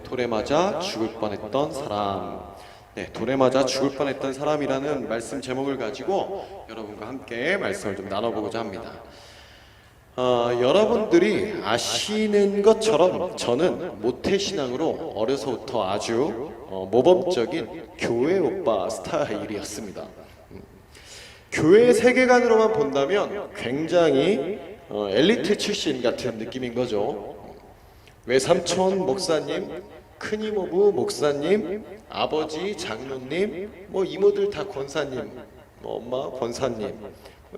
돌에 맞아 죽을 뻔했던 사람. 네, 돌에 맞아 죽을 뻔했던 사람이라는 말씀 제목을 가지고 여러분과 함께 말씀을 좀 나눠보고자 합니다. 여러분들이 아시는 것처럼 저는 모태신앙으로 어려서부터 아주 모범적인 교회 오빠 스타일이었습니다. 교회 세계관으로만 본다면 굉장히 엘리트 출신 같은 느낌인 거죠. 외삼촌 목사님, 큰이모부 목사님, 아버지 장로님, 뭐 이모들 다 권사님, 뭐 엄마 권사님,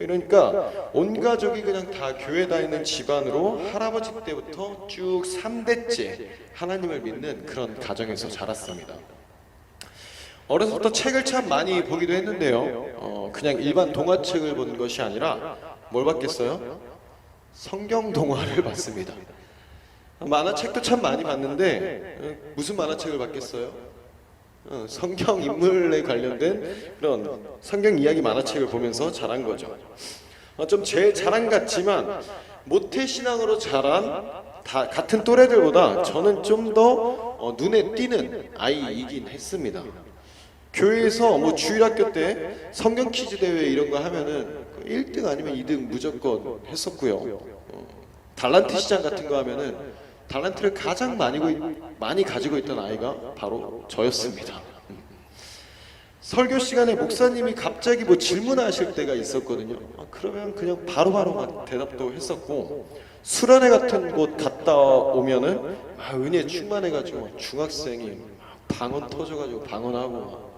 이러니까 온 가족이 그냥 다 교회 다니는 집안으로 할아버지 때부터 쭉 3대째 하나님을 믿는 그런 가정에서 자랐습니다. 어려서부터 책을 참 많이 보기도 했는데요. 그냥 일반 동화책을 본 것이 아니라 뭘 봤겠어요? 성경 동화를 봤습니다. 만화책도 참 많이 봤는데 무슨 만화책을 봤겠어요? 성경 인물에 관련된 그런 성경 이야기 만화책을 보면서 자란 거죠. 좀 제 자랑 같지만 모태신앙으로 자란 같은 또래들보다 저는 좀 더 눈에 띄는 아이이긴 했습니다. 교회에서 뭐 주일학교 때 성경 퀴즈 대회 이런 거 하면은 1등 아니면 2등 무조건 했었고요. 달란트 시장 같은 거 하면은 달란트를 가장 많이 가지고 있던 아이가 바로 저였습니다. 설교 시간에 목사님이 갑자기 뭐 질문하실 때가 있었거든요. 그러면 그냥 바로바로 막 대답도 했었고, 수련회 같은 곳 갔다 오면은 은혜 충만해가지고 중학생이 방언 터져가지고 방언하고,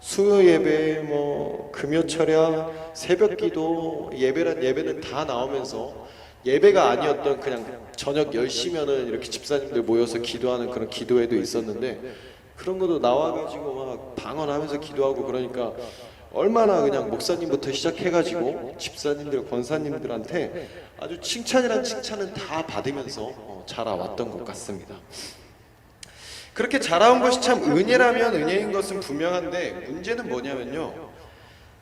수요 예배, 뭐 금요 철야, 새벽 기도, 예배란 예배는 다 나오면서 예배가 아니었던 그냥 저녁 10시면은 이렇게 집사님들 모여서 기도하는 그런 기도회도 있었는데, 그런 것도 나와가지고 막 방언하면서 기도하고, 그러니까 얼마나 그냥 목사님부터 시작해가지고 집사님들, 권사님들한테 아주 칭찬이란 칭찬은 다 받으면서 자라왔던 것 같습니다. 그렇게 자라온 것이 참 은혜라면 은혜인 것은 분명한데, 문제는 뭐냐면요,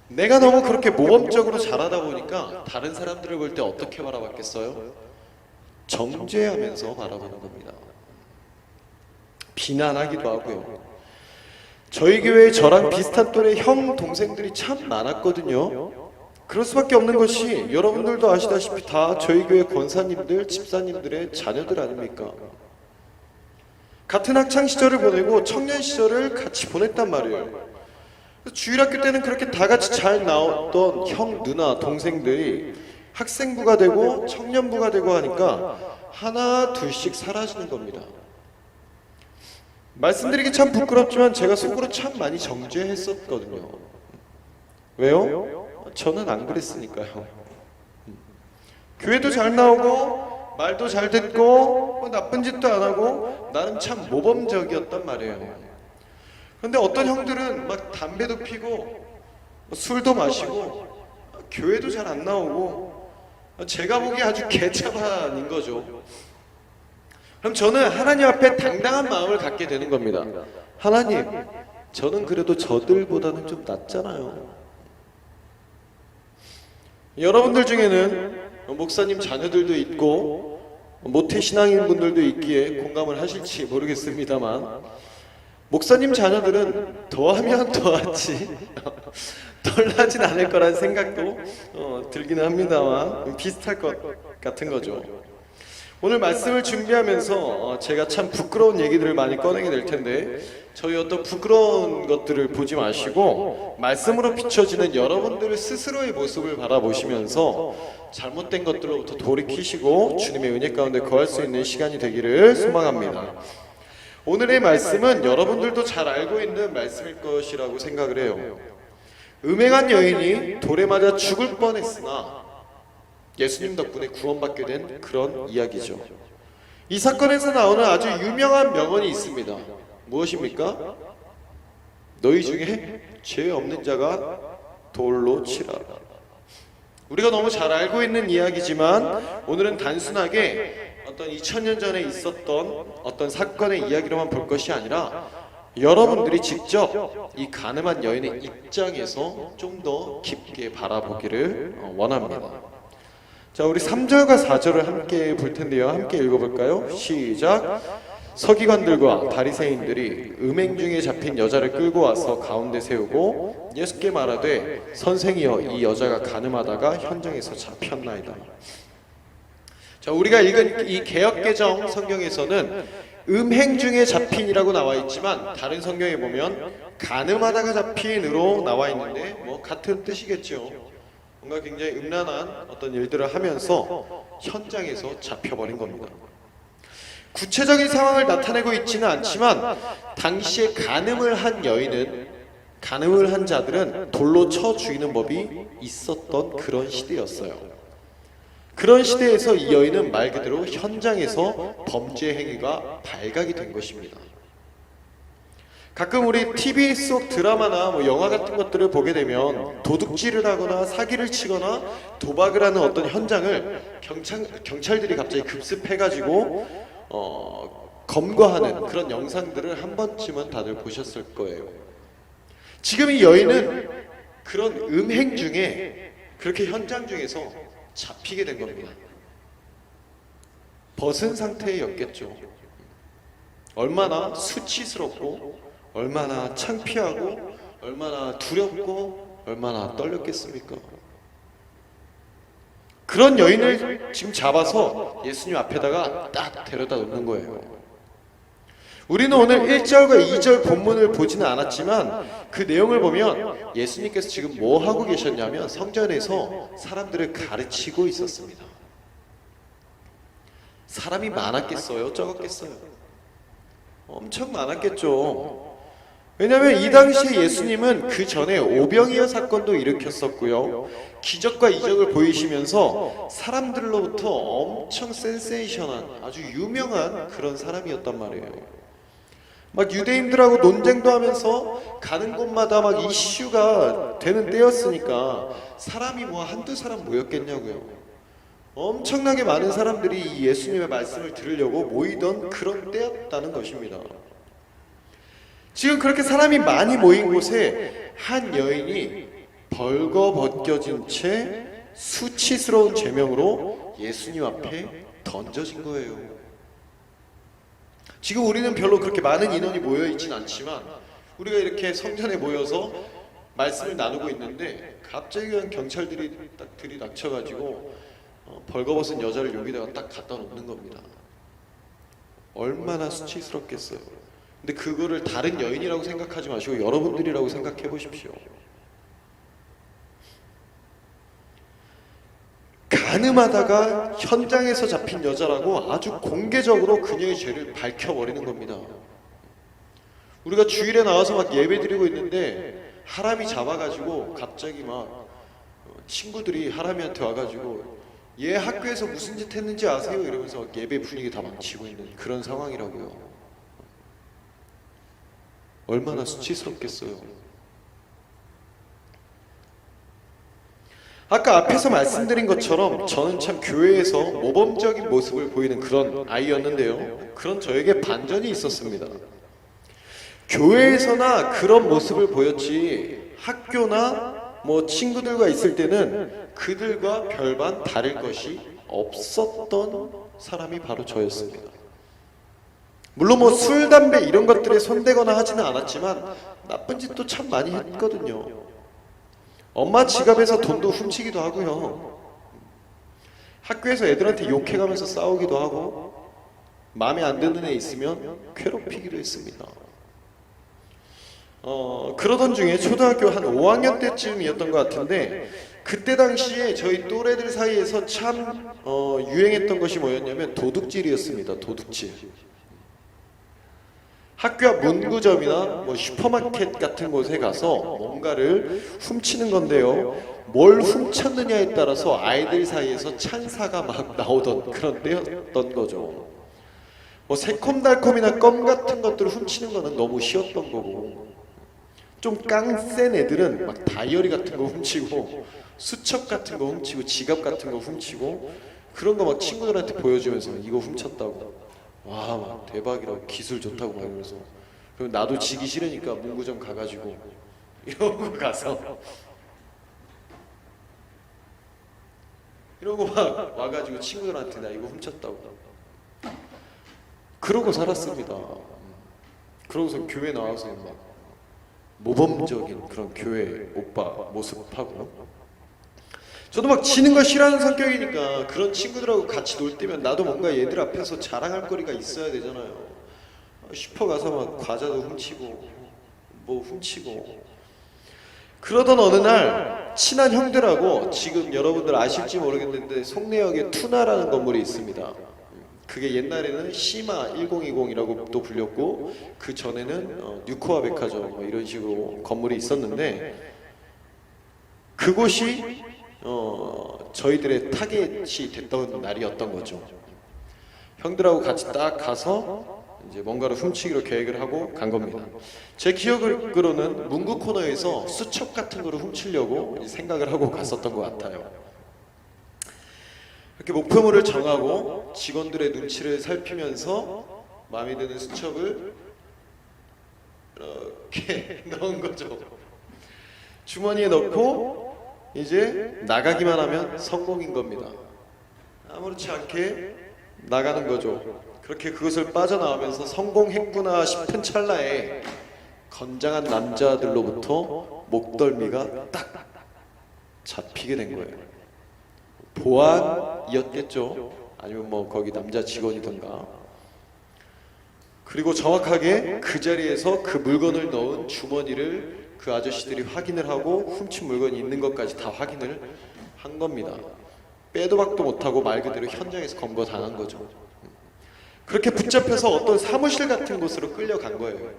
내가 너무 그렇게 모범적으로 자라다 보니까 다른 사람들을 볼 때 어떻게 바라봤겠어요? 정죄하면서 바라보는 겁니다. 비난하기도 하고요. 저희 교회에 저랑 비슷한 또래 형 동생들이 참 많았거든요. 그럴 수밖에 없는 것이, 여러분들도 아시다시피 다 저희 교회 권사님들, 집사님들의 자녀들 아닙니까? 같은 학창 시절을 보내고 청년 시절을 같이 보냈단 말이에요. 주일학교 때는 그렇게 다 같이 잘 나왔던 형, 누나, 동생들이 학생부가 되고 청년부가 되고 하니까 하나 둘씩 사라지는 겁니다. 말씀드리기 참 부끄럽지만 제가 속으로 참 많이 정죄했었거든요. 왜요? 저는 안 그랬으니까요. 교회도 잘 나오고 말도 잘 듣고 뭐 나쁜 짓도 안 하고 나름 참 모범적이었단 말이에요. 근데 어떤 형들은 막 담배도 피고 술도 마시고 교회도 잘 안 나오고, 제가 보기에 아주 개차반인 거죠. 그럼 저는 하나님 앞에 당당한 마음을 갖게 되는 겁니다. 하나님, 저는 그래도 저들보다는 좀 낫잖아요. 여러분들 중에는 목사님 자녀들도 있고 모태신앙인 분들도 있기에 공감을 하실지 모르겠습니다만, 목사님 자녀들은 더하면 더하지 덜 나진 않을 거란 생각도 들기는 합니다만 비슷할 것 같은 거죠. 오늘 말씀을 준비하면서 제가 참 부끄러운 얘기들을 많이 꺼내게 될 텐데, 저희 어떤 부끄러운 것들을 보지 마시고 말씀으로 비춰지는 여러분들의 스스로의 모습을 바라보시면서 잘못된 것들로부터 돌이키시고 주님의 은혜 가운데 거할 수 있는 시간이 되기를 소망합니다. 오늘의 말씀은 여러분들도 잘 알고 있는 말씀일 것이라고 생각을 해요. 음행한 여인이 돌에 맞아 죽을 뻔했으나 예수님 덕분에 구원받게 된 그런 이야기죠. 이 사건에서 나오는 아주 유명한 명언이 있습니다. 무엇입니까? 너희 중에 죄 없는 자가 돌로 치라. 우리가 너무 잘 알고 있는 이야기지만 오늘은 단순하게 어떤 2000년 전에 있었던 어떤 사건의 이야기로만 볼 것이 아니라 여러분들이 직접 이 가늠한 여인의 입장에서 좀 더 깊게 바라보기를 원합니다. 자, 우리 3절과 4절을 함께 볼 텐데요. 함께 읽어볼까요? 시작. 서기관들과 바리새인들이 음행 중에 잡힌 여자를 끌고 와서 가운데 세우고 예수께 말하되 선생이여 이 여자가 간음하다가 현장에서 잡혔나이다. 자, 우리가 읽은 이 개역개정 성경에서는 음행 중에 잡힌이라고 나와 있지만 다른 성경에 보면 간음하다가 잡힌으로 나와 있는데 뭐 같은 뜻이겠죠. 뭔가 굉장히 음란한 어떤 일들을 하면서 현장에서 잡혀버린 겁니다. 구체적인 상황을 나타내고 있지는 않지만 당시에 간음을 한 여인은, 간음을 한 자들은 돌로 쳐 죽이는 법이 있었던 그런 시대였어요. 그런 시대에서 이 여인은 말 그대로 현장에서 범죄 행위가 발각이 된 것입니다. 가끔 우리 TV 속 드라마나 뭐 영화 같은 것들을 보게 되면 도둑질을 하거나 사기를 치거나 도박을 하는 어떤 현장을 경찰들이 갑자기 급습해가지고 검거하는 그런 영상들을 한 번쯤은 다들 보셨을 거예요. 지금 이 여인은 그런 음행 중에 그렇게 현장 중에서 잡히게 된 겁니다. 벗은 상태였겠죠. 얼마나 수치스럽고 얼마나 창피하고 얼마나 두렵고 얼마나 떨렸겠습니까? 그런 여인을 지금 잡아서 예수님 앞에다가 딱 데려다 놓는 거예요. 우리는 오늘 1절과 2절 본문을 보지는 않았지만 그 내용을 보면 예수님께서 지금 뭐 하고 계셨냐면 성전에서 사람들을 가르치고 있었습니다. 사람이 많았겠어요? 적었겠어요? 엄청 많았겠죠. 왜냐하면 이 당시에 예수님은 그 전에 오병이어 사건도 일으켰었고요. 기적과 이적을 보이시면서 사람들로부터 엄청 센세이션한 아주 유명한 그런 사람이었단 말이에요. 막 유대인들하고 논쟁도 하면서 가는 곳마다 막 이슈가 되는 때였으니까 사람이 뭐 한두 사람 모였겠냐고요. 엄청나게 많은 사람들이 이 예수님의 말씀을 들으려고 모이던 그런 때였다는 것입니다. 지금 그렇게 사람이 많이 모인 곳에 한 여인이 벌거벗겨진 채 수치스러운 제명으로 예수님 앞에 던져진 거예요. 지금 우리는 별로 그렇게 많은 인원이 모여있진 않지만 우리가 이렇게 성전에 모여서 말씀을 나누고 있는데 갑자기 그냥 경찰들이 딱 들이닥쳐가지고 벌거벗은 여자를 여기다가 딱 갖다 놓는 겁니다. 얼마나 수치스럽겠어요. 근데 그거를 다른 여인이라고 생각하지 마시고 여러분들이라고 생각해 보십시오. 간음하다가 현장에서 잡힌 여자라고 아주 공개적으로 그녀의 죄를 밝혀버리는 겁니다. 우리가 주일에 나와서 막 예배 드리고 있는데 하람이 잡아가지고 갑자기 막 친구들이 하람이한테 와가지고 얘 학교에서 무슨 짓 했는지 아세요? 이러면서 예배 분위기 다 망치고 있는 그런 상황이라고요. 얼마나 수치스럽겠어요. 아까 앞에서 말씀드린 것처럼 저는 참 교회에서 모범적인 모습을 보이는 그런 아이였는데요. 그런 저에게 반전이 있었습니다. 교회에서나 그런 모습을 보였지 학교나 뭐 친구들과 있을 때는 그들과 별반 다를 것이 없었던 사람이 바로 저였습니다. 물론 뭐 술, 담배 이런 것들에 손대거나 하지는 않았지만 나쁜 짓도 참 많이 했거든요. 엄마 지갑에서 돈도 훔치기도 하고요. 학교에서 애들한테 욕해가면서 싸우기도 하고 마음에 안 드는 애 있으면 괴롭히기도 했습니다. 그러던 중에 초등학교 한 5학년 때쯤이었던 것 같은데 그때 당시에 저희 또래들 사이에서 참 유행했던 것이 뭐였냐면 도둑질이었습니다. 도둑질. 학교 앞 문구점이나 뭐 슈퍼마켓 같은 곳에 가서 뭔가를 훔치는 건데요. 뭘 훔쳤느냐에 따라서 아이들 사이에서 찬사가 막 나오던 그런 때였던 거죠. 뭐 새콤달콤이나 껌 같은 것들을 훔치는 거는 너무 쉬웠던 거고 좀 깡센 애들은 막 다이어리 같은 거 훔치고 수첩 같은 거 훔치고 지갑 같은 거 훔치고 그런 거 막 친구들한테 보여주면서 이거 훔쳤다고 와, 막 대박이라고 기술 좋다고 막 이러면서 그럼 나도 지기 싫으니까 문구점 가가지고 이러고 가서 이러고 막 와가지고 친구들한테 나 이거 훔쳤다고 그러고 살았습니다. 그러고서 교회 나와서 막 모범적인 그런 교회 오빠 모습하고, 저도 막 지는 거 싫어하는 성격이니까 그런 친구들하고 같이 놀 때면 나도 뭔가 얘들 앞에서 자랑할 거리가 있어야 되잖아요. 슈퍼 가서 막 과자도 훔치고 뭐 훔치고. 그러던 어느 날 친한 형들하고, 지금 여러분들 아실지 모르겠는데 송내역에 투나라는 건물이 있습니다. 그게 옛날에는 시마 1020이라고 또 불렸고, 그 전에는 뉴코아 백화점 뭐 이런 식으로 건물이 있었는데, 그곳이 저희들의 타겟이 됐던 날이었던 거죠. 형들하고 같이 딱 가서 이제 뭔가를 훔치기로 계획을 하고 간 겁니다. 제 기억으로는 문구 코너에서 수첩 같은 거를 훔치려고 생각을 하고 갔었던 것 같아요. 이렇게 목표물을 정하고 직원들의 눈치를 살피면서 마음에 드는 수첩을 이렇게 넣은 거죠. 주머니에 넣고 이제 나가기만 하면 성공인 겁니다. 아무렇지 않게 나가는 거죠. 그렇게 그것을 빠져나오면서 성공했구나 싶은 찰나에 건장한 남자들로부터 목덜미가 딱 잡히게 된 거예요. 보안이었겠죠. 아니면 뭐 거기 남자 직원이던가. 그리고 정확하게 그 자리에서 그 물건을 넣은 주머니를 그 아저씨들이 확인을 하고 훔친 물건이 있는 것까지 다 확인을 한 겁니다. 빼도 박도 못하고 말 그대로 현장에서 검거 당한 거죠. 그렇게 붙잡혀서 어떤 사무실 같은 곳으로 끌려간 거예요.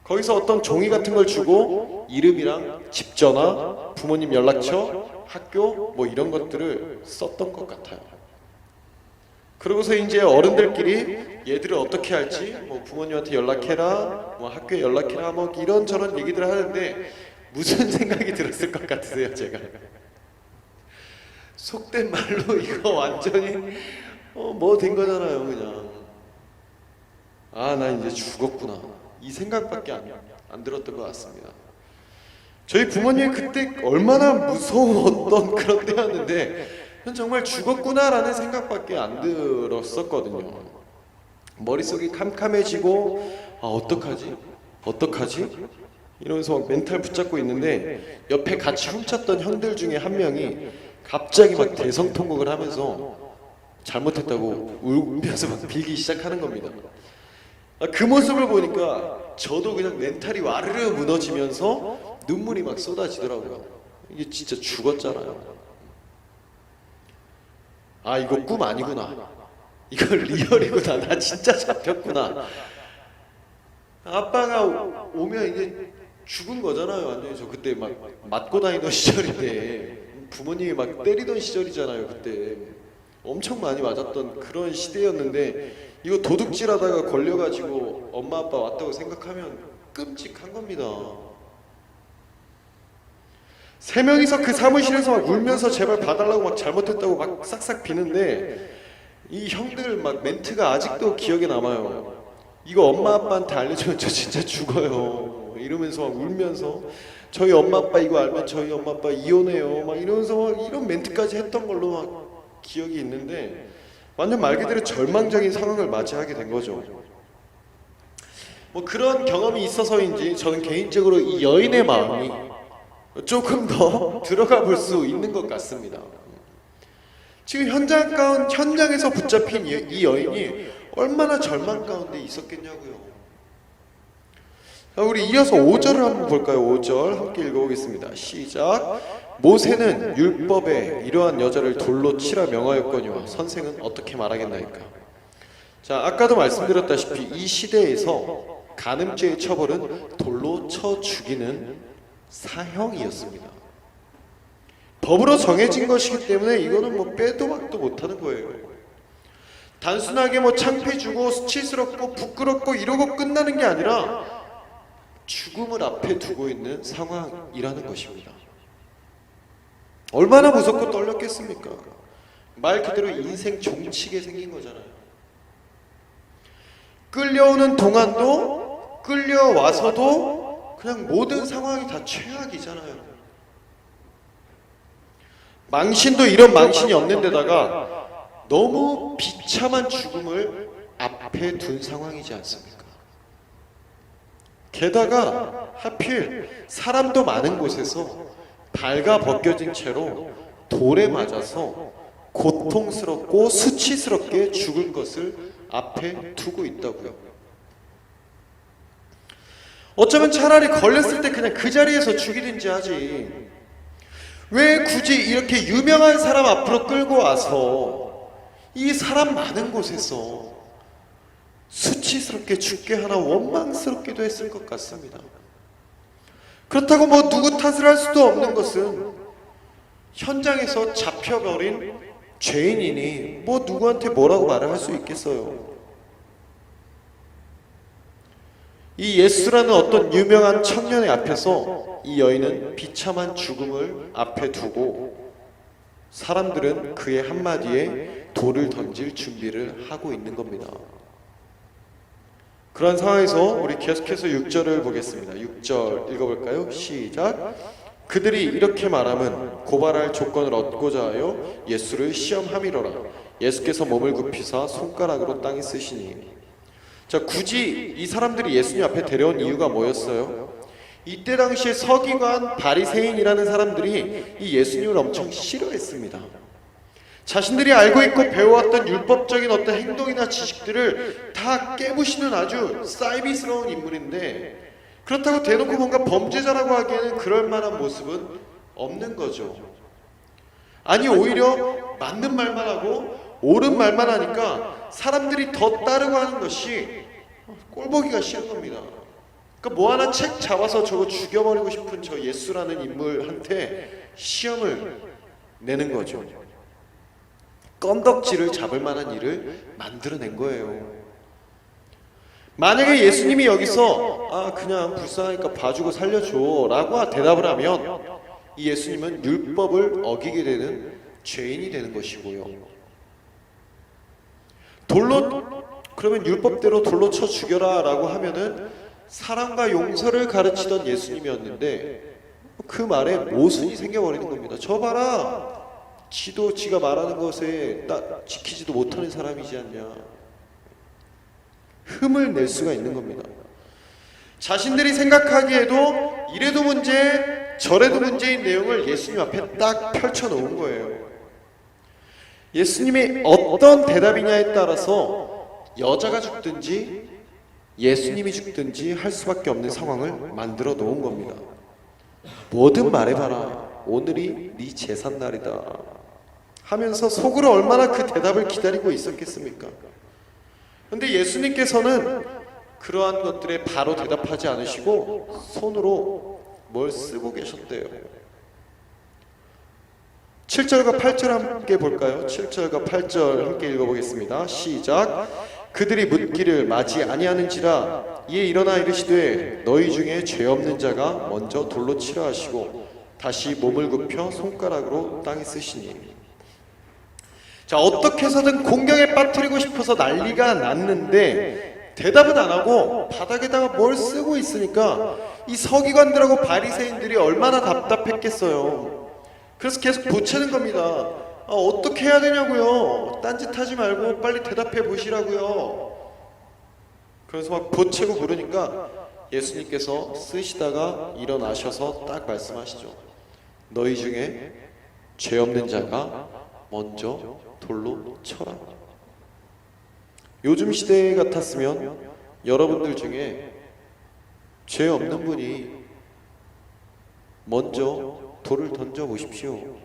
거기서 어떤 종이 같은 걸 주고 이름이랑 집 전화, 부모님 연락처, 학교 뭐 이런 것들을 썼던 것 같아요. 그러고서 이제 어른들끼리 얘들을 어떻게 할지, 뭐 부모님한테 연락해라, 뭐 학교에 연락해라, 뭐 이런저런 얘기들을 하는데 무슨 생각이 들었을 것 같으세요, 제가? 속된 말로 이거 완전히 뭐 된 거잖아요, 그냥. 아, 나 이제 죽었구나, 이 생각밖에 안 들었던 것 같습니다. 저희 부모님이 그때 얼마나 무서웠던 그런 때였는데 정말 죽었구나라는 생각밖에 안 들었었거든요. 머릿속이 캄캄해지고, 아, 어떡하지? 이러면서 막 멘탈 붙잡고 있는데 옆에 같이 훔쳤던 형들 중에 한 명이 갑자기 막 대성통곡을 하면서 잘못했다고 울면서 막 빌기 시작하는 겁니다. 그 모습을 보니까 저도 그냥 멘탈이 와르르 무너지면서 눈물이 막 쏟아지더라고요. 이게 진짜 죽었잖아요. 아, 이거 꿈 아니구나, 이거 리얼이구나, 나 진짜 잡혔구나. 아빠가 오면 이제 죽은 거잖아요, 완전히. 저 그때 막 맞고 다니던 시절인데, 부모님이 막 때리던 시절이잖아요. 그때 엄청 많이 맞았던 그런 시대였는데, 이거 도둑질하다가 걸려가지고 엄마 아빠 왔다고 생각하면 끔찍한 겁니다. 세 명이서 그 사무실에서 막 울면서 제발 봐달라고 막 잘못했다고 막 싹싹 비는데, 이 형들 막 멘트가 아직도 기억에 남아요. 이거 엄마 아빠한테 알려주면 저 진짜 죽어요, 이러면서 막 울면서, 저희 엄마 아빠 이거 알면 저희 엄마 아빠 이혼해요, 막 이러면서 막 이런 멘트까지 했던 걸로 막 기억이 있는데, 완전 말 그대로 절망적인 상황을 맞이하게 된 거죠. 뭐 그런 경험이 있어서인지 저는 개인적으로 이 여인의 마음이 조금 더 들어가 볼 수 있는 것 같습니다. 지금 현장에서 붙잡힌 이 여인이 얼마나 절망 가운데 있었겠냐고요. 우리 이어서 5절을 한번 볼까요? 5절 함께 읽어보겠습니다. 시작. 모세는 율법에 이러한 여자를 돌로 치라 명하였거니와 선생은 어떻게 말하겠나이까. 자, 아까도 말씀드렸다시피 이 시대에서 간음죄의 처벌은 돌로 쳐 죽이는 사형이었습니다. 법으로 정해진 것이기 때문에 이거는 뭐 빼도 박도 못하는 거예요. 단순하게 뭐 창피주고 수치스럽고 부끄럽고 이러고 끝나는 게 아니라 죽음을 앞에 두고 있는 상황이라는 것입니다. 얼마나 무섭고 떨렸겠습니까? 말 그대로 인생 종치게 생긴 거잖아요. 끌려오는 동안도, 끌려와서도 그냥 모든 상황이 다 최악이잖아요. 망신도 이런 망신이 없는 데다가 너무 비참한 죽음을 앞에 둔 상황이지 않습니까? 게다가 하필 사람도 많은 곳에서 발가 벗겨진 채로 돌에 맞아서 고통스럽고 수치스럽게 죽을 것을 앞에 두고 있다고요. 어쩌면 차라리 걸렸을 때 그냥 그 자리에서 죽이든지 하지, 왜 굳이 이렇게 유명한 사람 앞으로 끌고 와서 이 사람 많은 곳에서 수치스럽게 죽게 하나 원망스럽기도 했을 것 같습니다. 그렇다고 뭐 누구 탓을 할 수도 없는 것은 현장에서 잡혀버린 죄인이니 뭐 누구한테 뭐라고 말을 할 수 있겠어요. 이 예수라는 어떤 유명한 청년의 앞에서 이 여인은 비참한 죽음을 앞에 두고 사람들은 그의 한마디에 돌을 던질 준비를 하고 있는 겁니다. 그런 상황에서 우리 계속해서 6절을 보겠습니다. 6절 읽어볼까요? 시작. 그들이 이렇게 말하면 고발할 조건을 얻고자 하여 예수를 시험함이로라. 예수께서 몸을 굽히사 손가락으로 땅에 쓰시니. 자, 굳이 이 사람들이 예수님 앞에 데려온 이유가 뭐였어요? 이때 당시에 서기관 바리새인이라는 사람들이 이 예수님을 엄청 싫어했습니다. 자신들이 알고 있고 배워왔던 율법적인 어떤 행동이나 지식들을 다 깨부시는 아주 사이비스러운 인물인데, 그렇다고 대놓고 뭔가 범죄자라고 하기에는 그럴 만한 모습은 없는 거죠. 아니, 오히려 맞는 말만 하고 옳은 말만 하니까 사람들이 더 따르고 하는 것이 꼴보기가 싫은 겁니다. 그러니까 뭐 하나 책 잡아서 저거 죽여버리고 싶은 저 예수라는 인물한테 시험을 내는 거죠. 건덕지를 잡을 만한 일을 만들어낸 거예요. 만약에 예수님이 여기서 그냥 불쌍하니까 봐주고 살려줘 라고 대답을 하면 이 예수님은 율법을 어기게 되는 죄인이 되는 것이고요. 그러면 율법대로 돌로 쳐 죽여라 라고 하면은 사랑과 용서를 가르치던 예수님이었는데 그 말에 모순이 생겨버리는 겁니다. 저 봐라, 지도 지가 말하는 것에 지키지도 못하는 사람이지 않냐, 흠을 낼 수가 있는 겁니다. 자신들이 생각하기에도 이래도 문제 저래도 문제인 내용을 예수님 앞에 딱 펼쳐놓은 거예요. 예수님이 어떤 대답이냐에 따라서 여자가 죽든지 예수님이 죽든지 할 수밖에 없는 상황을 만들어 놓은 겁니다. 뭐든 말해봐라, 오늘이 네 제삿날이다 하면서 속으로 얼마나 그 대답을 기다리고 있었겠습니까? 그런데 예수님께서는 그러한 것들에 바로 대답하지 않으시고 손으로 뭘 쓰고 계셨대요. 7절과 8절 함께 볼까요? 7절과 8절 함께 읽어보겠습니다. 시작. 그들이 묻기를 마지 아니하는지라. 이에 일어나 이르시되 너희 중에 죄 없는 자가 먼저 돌로 치라 하시고 다시 몸을 굽혀 손가락으로 땅에 쓰시니. 자, 어떻게 해서든 공경에 빠뜨리고 싶어서 난리가 났는데 대답은 안 하고 바닥에다가 뭘 쓰고 있으니까 이 서기관들하고 바리새인들이 얼마나 답답했겠어요. 그래서 계속 보채는 겁니다. 어떻게 해야 되냐고요. 딴짓하지 말고 빨리 대답해 보시라고요. 그래서 막 보채고 부르니까 예수님께서 쓰시다가 일어나셔서 딱 말씀하시죠. 너희 중에 죄 없는 자가 먼저 돌로 쳐라. 요즘 시대 같았으면 여러분들 중에 죄 없는 분이 먼저 돌을 던져 보십시오.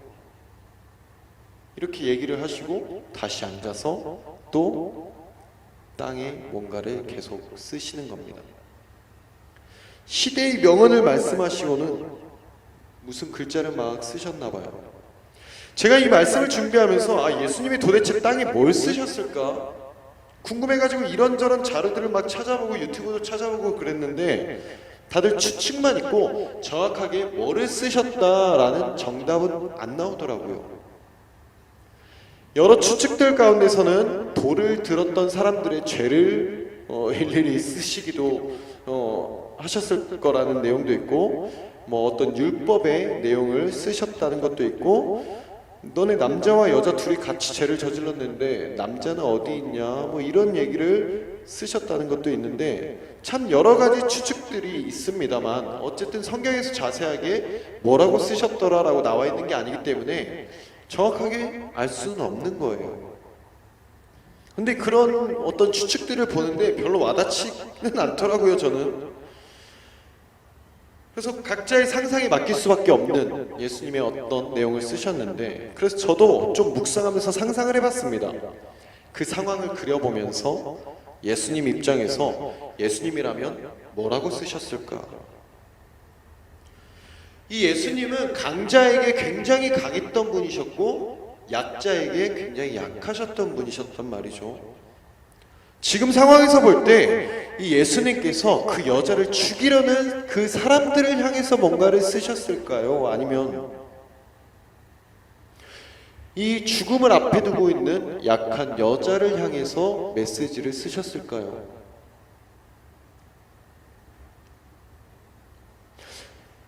이렇게 얘기를 하시고 다시 앉아서 또 땅에 뭔가를 계속 쓰시는 겁니다. 시대의 명언을 말씀하시고는 무슨 글자를 막 쓰셨나 봐요. 제가 이 말씀을 준비하면서 예수님이 도대체 땅에 뭘 쓰셨을까 궁금해가지고 이런저런 자료들을 막 찾아보고 유튜브도 찾아보고 그랬는데 다들 추측만 있고 정확하게 뭐를 쓰셨다라는 정답은 안 나오더라고요. 여러 추측들 가운데서는 돌을 들었던 사람들의 죄를 일일이 쓰시기도 하셨을 거라는 내용도 있고, 뭐 어떤 율법의 내용을 쓰셨다는 것도 있고, 너네 남자와 여자 둘이 같이 죄를 저질렀는데 남자는 어디 있냐, 뭐 이런 얘기를 쓰셨다는 것도 있는데 참 여러 가지 추측들이 있습니다만 어쨌든 성경에서 자세하게 뭐라고 쓰셨더라라고 나와 있는 게 아니기 때문에 정확하게 알 수는 없는 거예요. 근데 그런 어떤 추측들을 보는데 별로 와닿지는 않더라고요, 저는. 그래서 각자의 상상에 맡길 수밖에 없는 예수님의 어떤 내용을 쓰셨는데, 그래서 저도 좀 묵상하면서 상상을 해봤습니다. 그 상황을 그려보면서 예수님 입장에서 예수님이라면 뭐라고 쓰셨을까? 이 예수님은 강자에게 굉장히 강했던 분이셨고 약자에게 굉장히 약하셨던 분이셨단 말이죠. 지금 상황에서 볼 때 이 예수님께서 그 여자를 죽이려는 그 사람들을 향해서 뭔가를 쓰셨을까요? 아니면 이 죽음을 앞에 두고 있는 약한 여자를 향해서 메시지를 쓰셨을까요?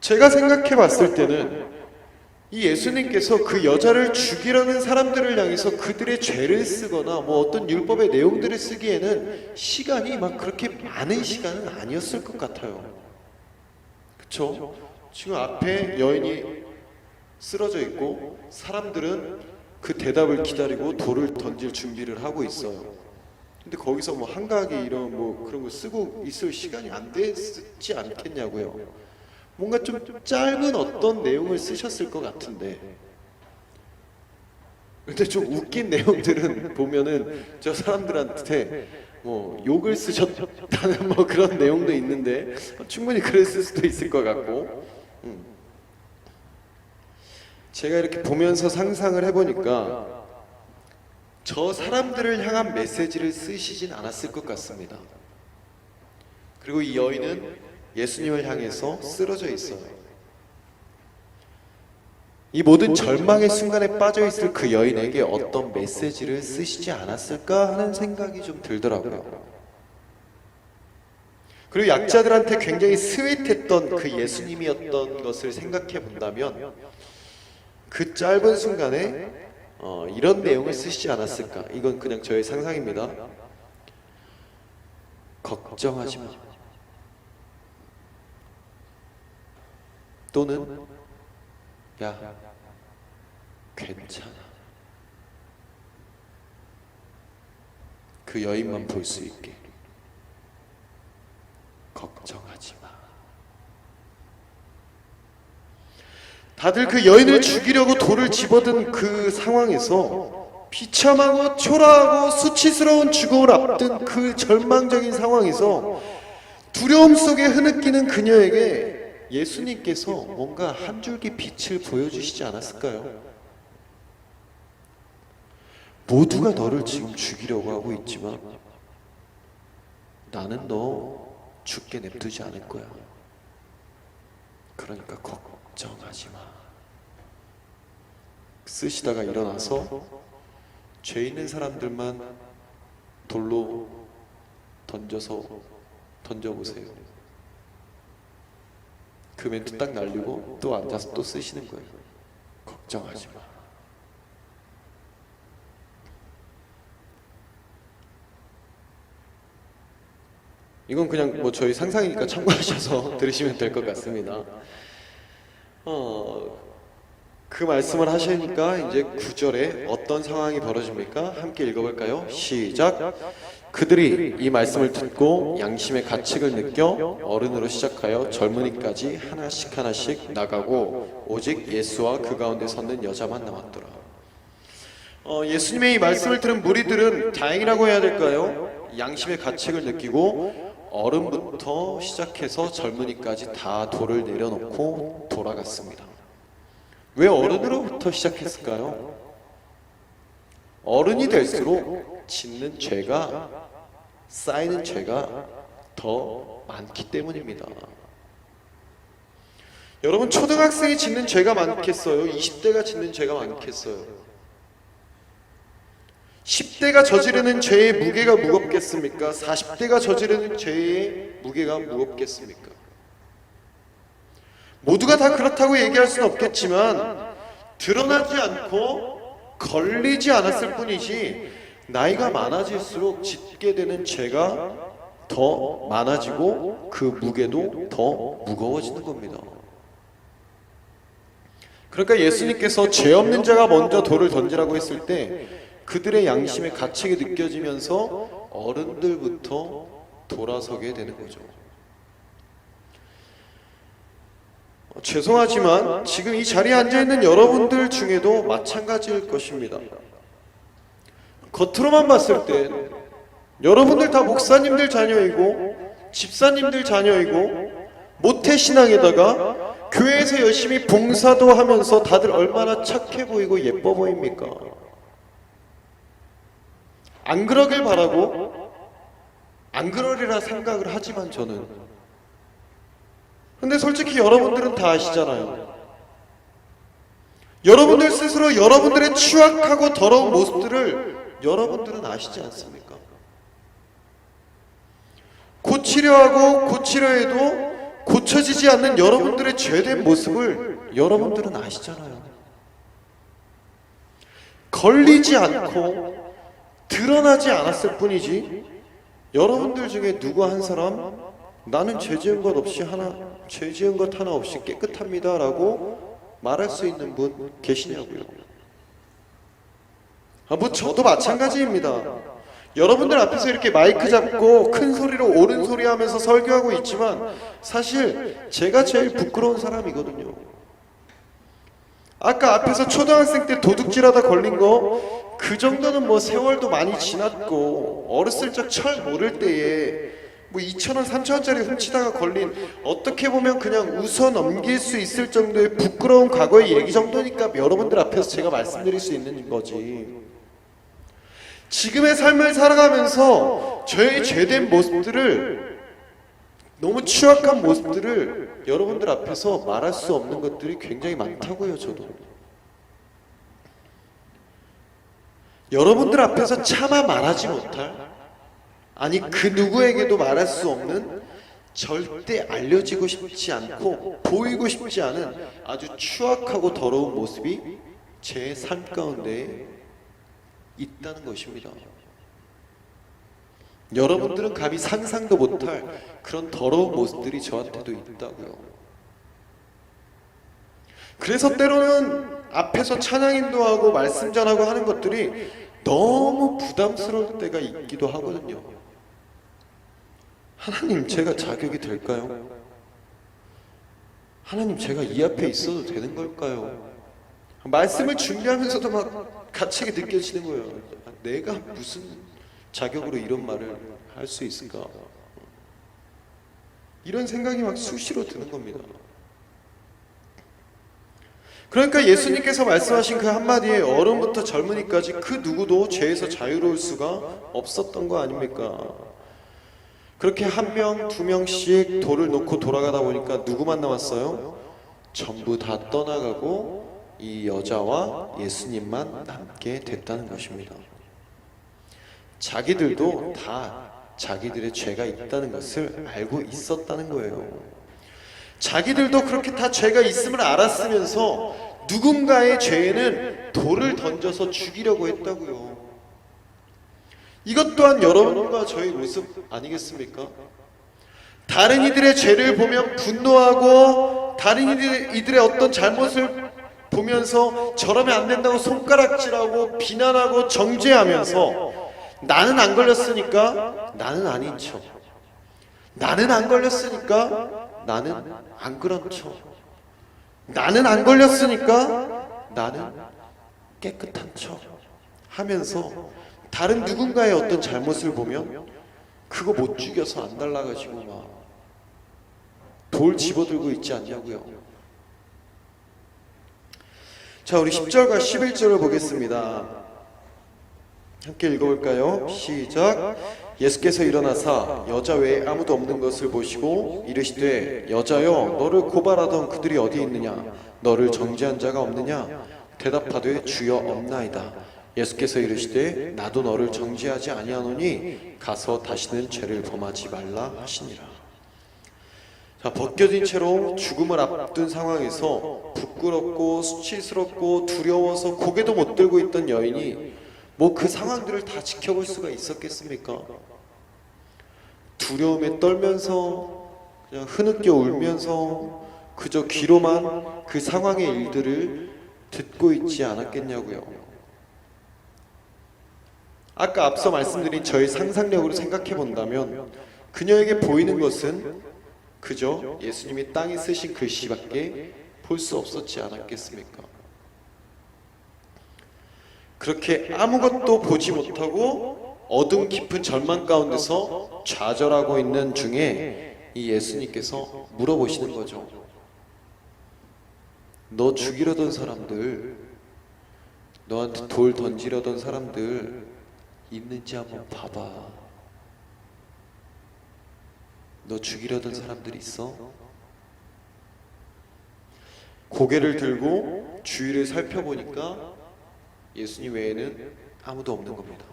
제가 생각해 봤을 때는 이 예수님께서 그 여자를 죽이려는 사람들을 향해서 그들의 죄를 쓰거나 뭐 어떤 율법의 내용들을 쓰기에는 시간이 막 그렇게 많은 시간은 아니었을 것 같아요. 그쵸? 지금 앞에 여인이 쓰러져 있고 사람들은 그 대답을 기다리고 돌을 던질 준비를 하고 있어요. 근데 거기서 뭐 한가하게 이런 뭐 그런 거 쓰고 있을 시간이 안 되지 않겠냐고요. 뭔가 좀 짧은 어떤 내용을 쓰셨을 것 같은데, 근데 좀 웃긴 내용들은 보면은 저 사람들한테 뭐 욕을 쓰셨다는 뭐 그런 내용도 있는데 충분히 그랬을 수도 있을 것 같고, 제가 이렇게 보면서 상상을 해보니까 저 사람들을 향한 메시지를 쓰시진 않았을 것 같습니다. 그리고 이 여인은 예수님을 향해서 쓰러져 있어요. 이 모든 절망의 순간에 빠져 있을 그 여인에게 어떤 메시지를 쓰시지 않았을까 하는 생각이 좀 들더라고요. 그리고 약자들한테 굉장히 스윗했던 그 예수님이었던 것을 생각해 본다면 그 짧은 순간에 이런 내용을 쓰시지 않았을까? 이건 그냥 저의 상상입니다. 걱정하지 마. 또는 야, 괜찮아. 그 여인만 볼 수 있게. 걱정하지 마. 다들 그 여인을 죽이려고 돌을 집어든 그 상황에서 비참하고 초라하고 수치스러운 죽음을 앞둔 그 절망적인 상황에서 두려움 속에 흐느끼는 그녀에게 예수님께서 뭔가 한 줄기 빛을 보여주시지 않았을까요? 모두가 너를 지금 죽이려고 하고 있지만 나는 너 죽게 냅두지 않을 거야. 그러니까 걱정하지 마. 쓰시다가 일어나서 죄 있는 사람들만 돌로 던져보세요. 그 멘트 딱 날리고 또 앉아서 또 쓰시는 거예요. 걱정하지 마. 이건 그냥 뭐 저희 상상이니까 참고하셔서 들으시면 될 것 같습니다. 그 말씀을 하시니까 이제 9절에 어떤 상황이 벌어집니까? 함께 읽어볼까요? 시작! 그들이 이 말씀을 듣고 양심의 가책을 느껴 어른으로 시작하여 젊은이까지 하나씩 하나씩 나가고 오직 예수와 그 가운데 섰는 여자만 남았더라. 예수님의 이 말씀을 들은 무리들은 다행이라고 해야 될까요? 양심의 가책을 느끼고 어른부터 시작해서 젊은이까지 다 돌을 내려놓고 돌아갔습니다. 왜 어른으로부터 시작했을까요? 어른이 될수록 짓는 죄가, 쌓이는 죄가 더 많기 때문입니다. 여러분, 초등학생이 짓는 죄가 많겠어요? 20대가 짓는 죄가 많겠어요? 10대가 저지르는 죄의 무게가 무겁겠습니까? 40대가 저지르는 죄의 무게가 무겁겠습니까? 모두가 다 그렇다고 얘기할 수는 없겠지만 드러나지 않고 걸리지 않았을 뿐이지 나이가 많아질수록 짓게 되는 죄가 더 많아지고 그 무게도 더 무거워지는 겁니다. 그러니까 예수님께서 죄 없는 자가 먼저 돌을 던지라고 했을 때 그들의 양심에 가책이 느껴지면서 어른들부터 돌아서게 되는 거죠. 죄송하지만 지금 이 자리에 앉아있는 여러분들 중에도 마찬가지일 것입니다. 겉으로만 봤을 때 여러분들 다 목사님들 자녀이고 집사님들 자녀이고 모태신앙에다가 교회에서 열심히 봉사도 하면서 다들 얼마나 착해 보이고 예뻐 보입니까? 안 그러길 바라고 안 그러리라 생각을 하지만 저는 근데 솔직히 여러분들은 다 아시잖아요. 여러분들 스스로 여러분들의 추악하고 더러운 모습들을 여러분들은 아시지 않습니까? 고치려 하고 고치려 해도 고쳐지지 않는 여러분들의 죄된 모습을 여러분들은 아시잖아요. 걸리지 않고 드러나지 않았을 뿐이지 여러분들 중에 누구 한 사람 나는 죄 지은 것 없이 죄 지은 것 하나 없이 깨끗합니다 라고 말할 수 있는 분 계시냐고요. 뭐 저도 마찬가지입니다. 여러분들 앞에서 이렇게 마이크 잡고 큰 소리로 옳은 소리 하면서 설교하고 있지만 사실 제가 제일 부끄러운 사람이거든요. 아까 앞에서 초등학생 때 도둑질하다 걸린 거 그 정도는 뭐 세월도 많이 지났고 어렸을 적 철 모를 때에 뭐 2,000원, 3,000원짜리 훔치다가 걸린 어떻게 보면 그냥 웃어 넘길 수 있을 정도의 부끄러운 과거의 얘기 정도니까 여러분들 앞에서 제가 말씀드릴 수 있는 거지. 지금의 삶을 살아가면서 저의 죄된 모습들을 너무 추악한 모습들을 여러분들 앞에서 말할 수 없는 것들이 굉장히 많다고요. 저도 여러분들 앞에서 차마 말하지 못할 아니 그 누구에게도 말할 수 없는 절대 알려지고 싶지 않고 보이고 싶지 않은 아주 추악하고 더러운 모습이 제 삶 가운데 있다는 것입니다. 여러분들은 감히 상상도 못할 그런 더러운 모습들이 저한테도 있다고요. 그래서 때로는 앞에서 찬양 인도하고 말씀 전하고 하는 것들이 너무 부담스러울 때가 있기도 하거든요. 하나님, 제가 자격이 될까요? 하나님, 제가 이 앞에 있어도 되는 걸까요? 말씀을 준비하면서도 막 가책이 느껴지는 거예요. 내가 무슨 자격으로 이런 말을 할 수 있을까? 이런 생각이 막 수시로 드는 겁니다. 그러니까 예수님께서 말씀하신 그 한마디에 어른부터 젊은이까지 그 누구도 죄에서 자유로울 수가 없었던 거 아닙니까? 그렇게 한 명, 두 명씩 돌을 놓고 돌아가다 보니까 누구만 남았어요? 전부 다 떠나가고 이 여자와 예수님만 남게 됐다는 것입니다. 자기들도 다 자기들의 죄가 있다는 것을 알고 있었다는 거예요. 자기들도 그렇게 다 죄가 있음을 알았으면서 누군가의 죄에는 돌을 던져서 죽이려고 했다고요. 이것 또한 여러분과 저의 모습 아니겠습니까? 다른 이들의 죄를 보면 분노하고 다른 이들의 어떤 잘못을 보면서 저러면 안 된다고 손가락질하고 비난하고 정죄하면서 나는 안 걸렸으니까 나는 아닌 척, 나는 안 걸렸으니까 나는 안 그런 척, 나는 안 걸렸으니까 나는 깨끗한 척 하면서 다른 누군가의 어떤 잘못을 보면 그거 못 죽여서 안 달라가지고 막 돌 집어들고 있지 않냐고요. 자, 우리 10절과 11절을 보겠습니다. 함께 읽어볼까요? 시작. 예수께서 일어나사 여자 외에 아무도 없는 것을 보시고 이르시되 여자여 너를 고발하던 그들이 어디 있느냐? 너를 정죄한 자가 없느냐? 대답하되 주여 없나이다. 예수께서 이르시되 나도 너를 정죄하지 아니하노니 가서 다시는 죄를 범하지 말라 하시니라. 자, 벗겨진 채로 죽음을 앞둔 상황에서 부끄럽고 수치스럽고 두려워서 고개도 못 들고 있던 여인이 뭐 그 상황들을 다 지켜볼 수가 있었겠습니까? 두려움에 떨면서 그냥 흐느껴 울면서 그저 귀로만 그 상황의 일들을 듣고 있지 않았겠냐고요. 아까 앞서 말씀드린 저의 상상력으로 생각해 본다면 그녀에게 보이는 것은 그저 예수님이 땅에 쓰신 글씨밖에 볼 수 없었지 않았겠습니까? 그렇게 아무것도 보지 못하고 어둠 깊은 절망 가운데서 좌절하고 있는 중에 이 예수님께서 물어보시는 거죠. 너 죽이려던 사람들, 너한테 돌 던지려던 사람들 있는지 한번 봐봐. 너 죽이려던 사람들이 있어? 고개를 들고 주위를 살펴보니까 예수님 외에는 아무도 없는 겁니다.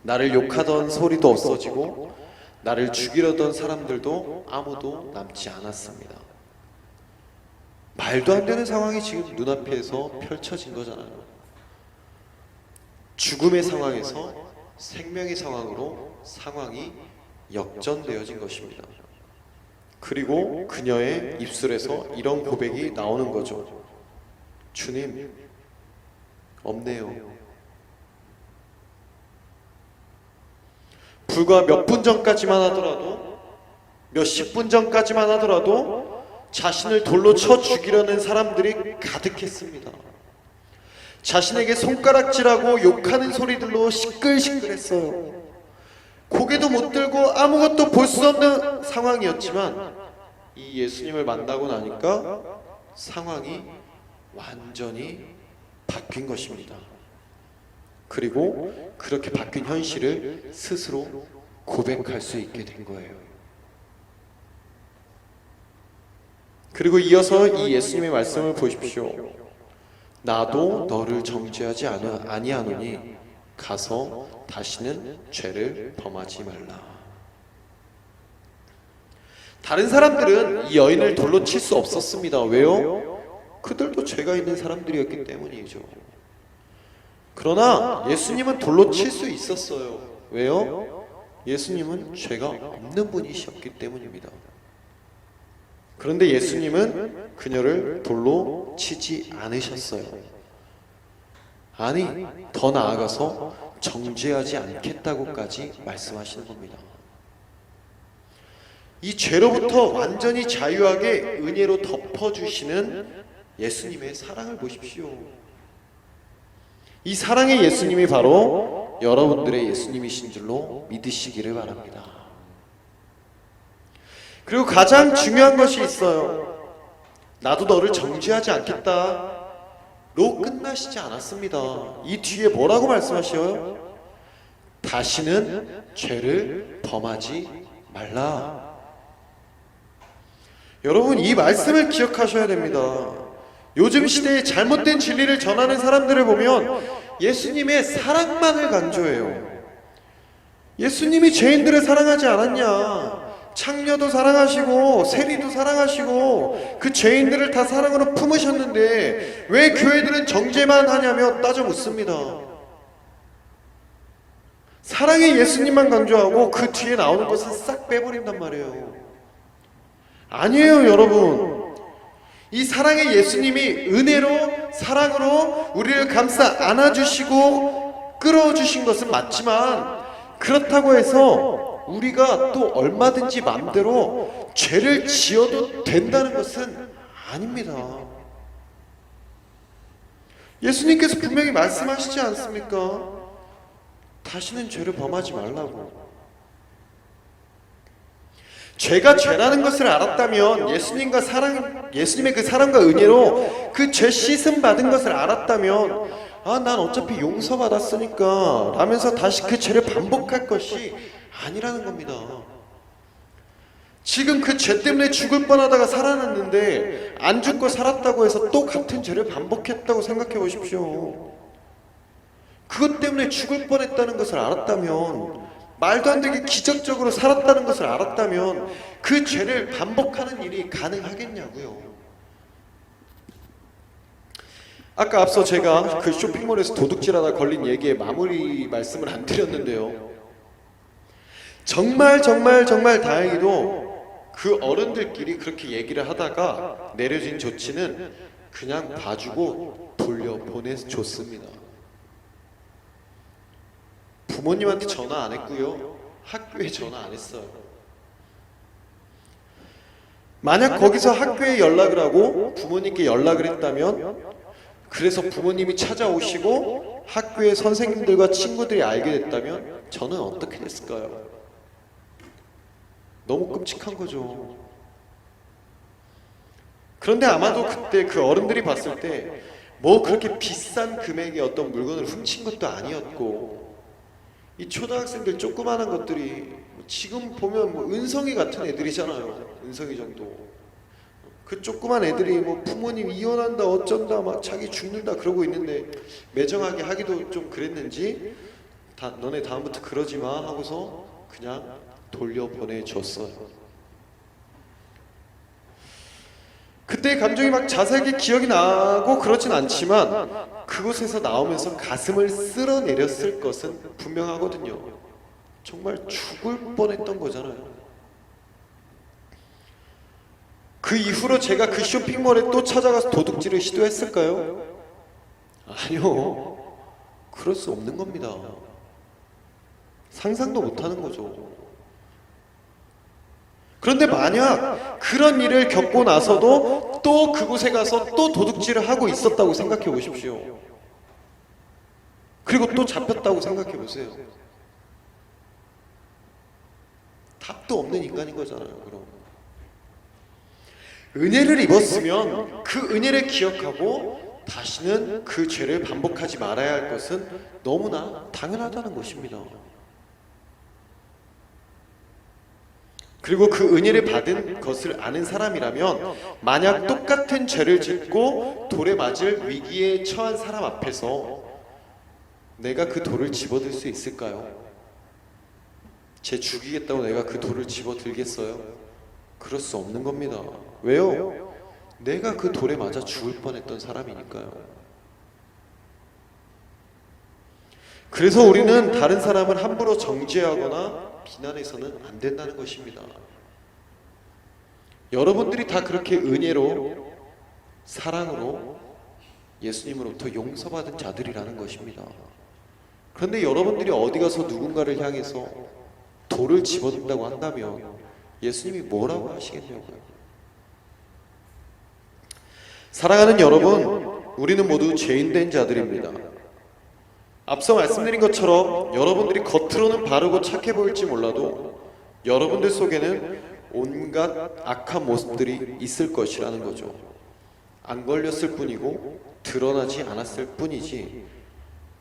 나를 욕하던 소리도 없어지고 나를 죽이려던 사람들도 아무도 남지 않았습니다. 말도 안 되는 상황이 지금 눈앞에서 펼쳐진 거잖아요. 죽음의 상황에서 생명의 상황으로 상황이 역전되어진 것입니다. 그리고 그녀의 입술에서 이런 고백이 나오는 거죠. 주님, 없네요. 불과 몇 분 전까지만 하더라도, 몇십 분 전까지만 하더라도 자신을 돌로 쳐 죽이려는 사람들이 가득했습니다. 자신에게 손가락질하고 욕하는 소리들로 시끌시끌했어요. 고개도 못 들고 아무것도 볼 수 없는 상황이었지만 이 예수님을 만나고 나니까 상황이 완전히 바뀐 것입니다. 그리고 그렇게 바뀐 현실을 스스로 고백할 수 있게 된 거예요. 그리고 이어서 이 예수님의 말씀을 보십시오. 나도 너를 정죄하지 아니하노니 가서 다시는 죄를 범하지 말라. 다른 사람들은 이 여인을 돌로 칠 수 없었습니다. 왜요? 그들도 죄가 있는 사람들이었기 때문이죠. 그러나 예수님은 돌로 칠 수 있었어요. 왜요? 예수님은 죄가 없는 분이셨기 때문입니다. 그런데 예수님은 그녀를 돌로 치지 않으셨어요. 아니, 더 나아가서 정죄하지 않겠다고까지 말씀하시는 겁니다. 이 죄로부터 완전히 자유하게 은혜로 덮어주시는 예수님의 사랑을 보십시오. 이 사랑의 예수님이 바로 여러분들의 예수님이신 줄로 믿으시기를 바랍니다. 그리고 가장 중요한 것이 있어요. 나도 너를 정죄하지 않겠다 로 끝나시지 않았습니다. 이 뒤에 뭐라고 말씀하셔요? 다시는 죄를 범하지 말라. 여러분, 이 말씀을 기억하셔야 됩니다. 요즘 시대에 잘못된 진리를 전하는 사람들을 보면 예수님의 사랑만을 강조해요. 예수님이 죄인들을 사랑하지 않았냐? 창녀도 사랑하시고 세리도 사랑하시고 그 죄인들을 다 사랑으로 품으셨는데 왜 교회들은 정죄만 하냐며 따져 묻습니다. 사랑의 예수님만 강조하고 그 뒤에 나오는 것은 싹 빼버린단 말이에요. 아니에요, 여러분. 이 사랑의 예수님이 은혜로 사랑으로 우리를 감싸 안아주시고 끌어주신 것은 맞지만 그렇다고 해서 우리가 또 얼마든지 마음대로 죄를 지어도 된다는 것은 아닙니다. 예수님께서 분명히 말씀하시지 않습니까? 다시는 죄를 범하지 말라고. 죄가 죄라는 것을 알았다면 예수님의 그 사랑과 은혜로 그 죄 씻음 받은 것을 알았다면 난 어차피 용서받았으니까 라면서 다시 그 죄를 반복할 것이 아니라는 겁니다. 지금 그 죄 때문에 죽을 뻔하다가 살아났는데 안 죽고 살았다고 해서 또 같은 죄를 반복했다고 생각해 보십시오. 그것 때문에 죽을 뻔했다는 것을 알았다면 말도 안 되게 기적적으로 살았다는 것을 알았다면 그 죄를 반복하는 일이 가능하겠냐고요. 아까 앞서 제가 그 쇼핑몰에서 도둑질하다 걸린 얘기에 마무리 말씀을 안 드렸는데요. 정말 다행히도 그 어른들끼리 그렇게 얘기를 하다가 내려진 조치는 그냥 봐주고 돌려보내줬습니다. 부모님한테 전화 안 했고요. 학교에 전화 안 했어요. 만약 거기서 학교에 연락을 하고 부모님께 연락을 했다면, 그래서 부모님이 찾아오시고 학교의 선생님들과 친구들이 알게 됐다면 저는 어떻게 됐을까요? 너무 끔찍한 거죠. 그런데 아마도 그때 그 어른들이 봤을 때 뭐 그렇게 비싼 금액의 어떤 물건을 훔친 것도 아니었고, 이 초등학생들 조그마한 것들이 지금 보면 뭐 은성이 같은 애들이잖아요. 은성이 정도. 그 조그만 애들이 뭐 부모님 이혼한다 어쩐다 막 자기 죽는다 그러고 있는데 매정하게 하기도 좀 그랬는지 너네 다음부터 그러지 마 하고서 그냥 돌려보내줬어요. 그때 감정이 막 자세하게 기억이 나고 그러진 않지만 그곳에서 나오면서 가슴을 쓸어내렸을 것은 분명하거든요. 정말 죽을 뻔했던 거잖아요. 그 이후로 제가 그 쇼핑몰에 또 찾아가서 도둑질을 시도했을까요? 아니요. 그럴 수 없는 겁니다. 상상도 못하는 거죠. 그런데 만약 그런 일을 겪고 나서도 또 그곳에 가서 또 도둑질을 하고 있었다고 생각해 보십시오. 그리고 또 잡혔다고 생각해 보세요. 답도 없는 인간인 거잖아요. 그럼 은혜를 입었으면 그 은혜를 기억하고 다시는 그 죄를 반복하지 말아야 할 것은 너무나 당연하다는 것입니다. 그리고 그 은혜를 받은 것을 아는 사람이라면 만약 똑같은 죄를 짓고 돌에 맞을 위기에 처한 사람 앞에서 내가 그 돌을 집어들 수 있을까요? 쟤 죽이겠다고 내가 그 돌을 집어들겠어요? 그럴 수 없는 겁니다. 왜요? 내가 그 돌에 맞아 죽을 뻔했던 사람이니까요. 그래서 우리는 다른 사람을 함부로 정죄하거나 비난해서는 안 된다는 것입니다. 여러분들이 다 그렇게 은혜로 사랑으로 예수님으로부터 용서받은 자들이라는 것입니다. 그런데 여러분들이 어디 가서 누군가를 향해서 돌을 집어든다고 한다면 예수님이 뭐라고 하시겠냐고요. 사랑하는 여러분, 우리는 모두 죄인된 자들입니다. 앞서 말씀드린 것처럼 여러분들이 겉으로는 바르고 착해 보일지 몰라도 여러분들 속에는 온갖 악한 모습들이 있을 것이라는 거죠. 안 걸렸을 뿐이고 드러나지 않았을 뿐이지,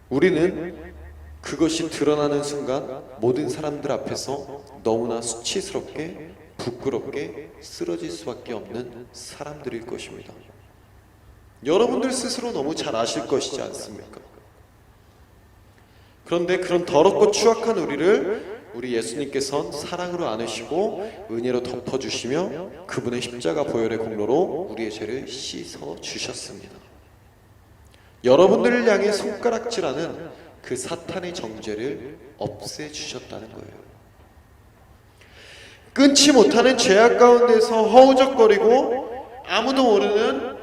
우리는 그것이 드러나는 순간 모든 사람들 앞에서 너무나 수치스럽게 부끄럽게 쓰러질 수밖에 없는 사람들일 것입니다. 여러분들 스스로 너무 잘 아실 것이지 않습니까? 그런데 그런 더럽고 추악한 우리 예수님께서는 사랑으로 안으시고 은혜로 덮어주시며 그분의 십자가 보혈의 공로로 우리의 죄를 씻어주셨습니다. 여러분들을 향해 손가락질하는 그 사탄의 정죄를 없애주셨다는 거예요. 끊지 못하는 죄악 가운데서 허우적거리고 아무도 모르는,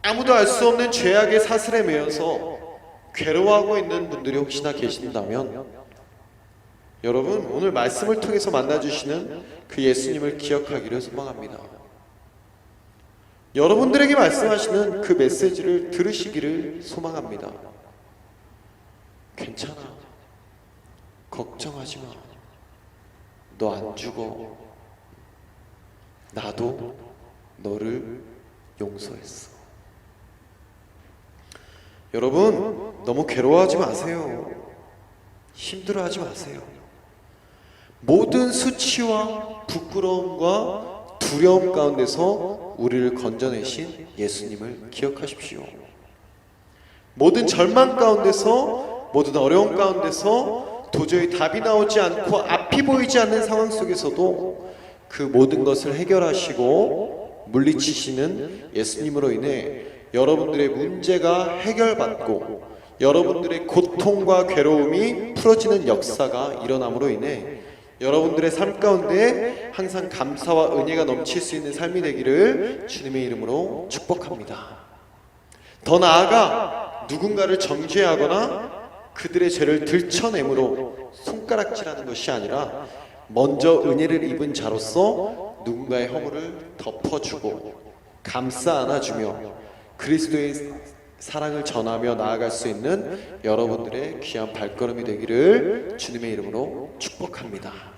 아무도 알 수 없는 죄악의 사슬에 매여서 괴로워하고 있는 분들이 혹시나 계신다면 여러분, 오늘 말씀을 통해서 만나주시는 그 예수님을 기억하기를 소망합니다. 여러분들에게 말씀하시는 그 메시지를 들으시기를 소망합니다. 괜찮아. 걱정하지 마. 너 안 죽어. 나도 너를 용서했어. 여러분, 너무 괴로워하지 마세요. 힘들어하지 마세요. 모든 수치와 부끄러움과 두려움 가운데서 우리를 건져내신 예수님을 기억하십시오. 모든 절망 가운데서, 모든 어려움 가운데서, 도저히 답이 나오지 않고 앞이 보이지 않는 상황 속에서도 그 모든 것을 해결하시고 물리치시는 예수님으로 인해 여러분들의 문제가 해결받고 여러분들의 고통과 괴로움이 풀어지는 역사가 일어남으로 인해 여러분들의 삶 가운데 항상 감사와 은혜가 넘칠 수 있는 삶이 되기를 주님의 이름으로 축복합니다. 더 나아가 누군가를 정죄하거나 그들의 죄를 들춰내므로 손가락질하는 것이 아니라 먼저 은혜를 입은 자로서 누군가의 허물을 덮어주고 감싸 안아주며 그리스도의 사랑을 전하며 나아갈 수 있는 여러분들의 귀한 발걸음이 되기를 주님의 이름으로 축복합니다.